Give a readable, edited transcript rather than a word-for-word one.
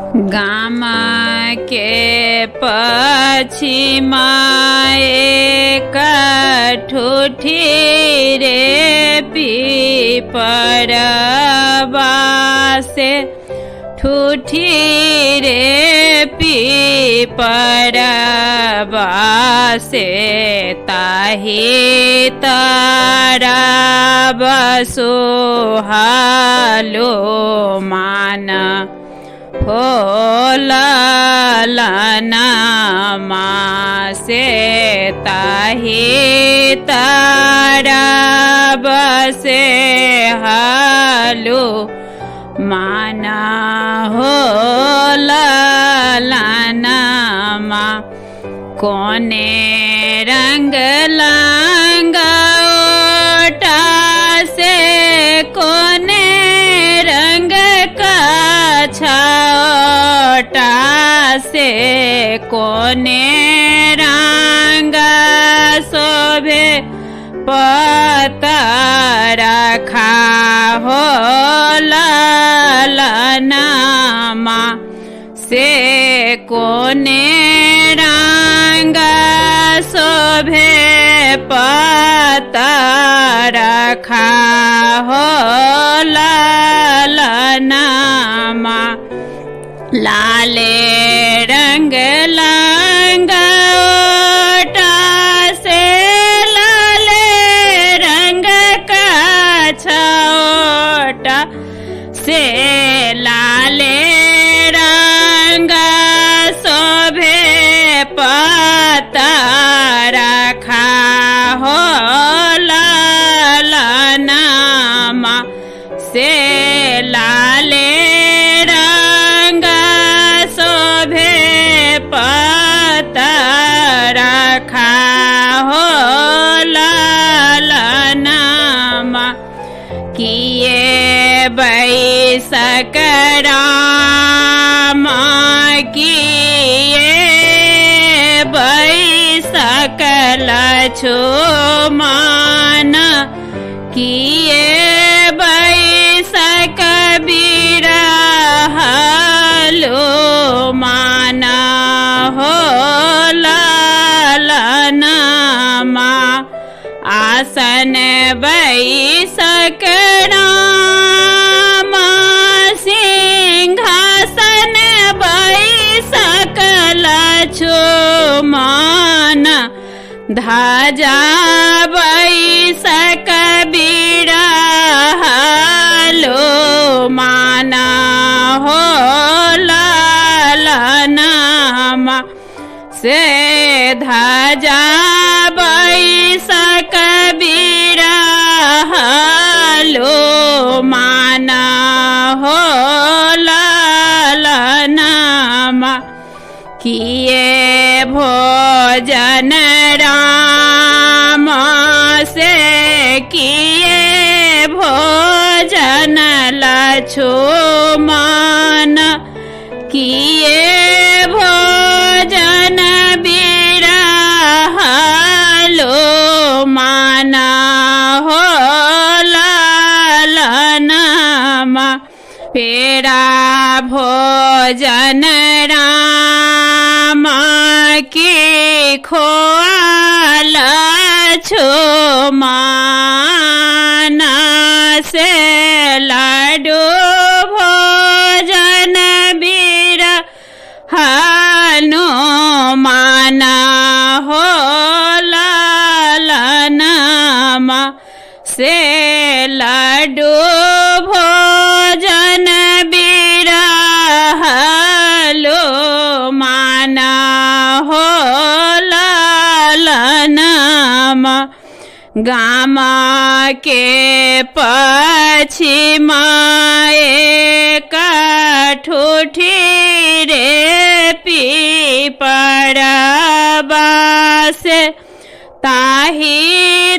गाम के पछिमा एक ठूठी रे पीपरवा से ठूठी रे पीपरवा से ताहि तारा बसो हालो मान फूललनमा से ताहि तारा बसे हालो माना होललनमा कोने रंग लांगोटा से कोने रंग का छोटा से कोने रंग शोभे पता रखा होललनमा से कोने रंग शोभे पता रखा होललनमा लाले रंग लांगोटा से लाले रंग का छोटा से लाले रंग शोभे पता रखा होललनमा से लाले रंग शोभे पता रखा होललनमा किए बैसक राम किए बैसक लक्ष्मण किए बैसक बिरहलो माना होललनमा आसन बैसक राम सिंहासन बैसक लक्ष्मण ध्वजा बैसक बिरहलो माना होललनमा से ध्वजा बैसक बिरहलो माना होललनमा किए भोजन राम से किए भोजन लक्ष्मण किए भोजन बिरहलो माना होललनमा पेरा भोजन राम की खोआल लक्ष्मण से लाडू भोजन बिरहलो माना होललनमा से लाडू भोजन बिरहलो माना होललनमा गाम के पछिमा एक ठूठी रे पीपरवा से ताहि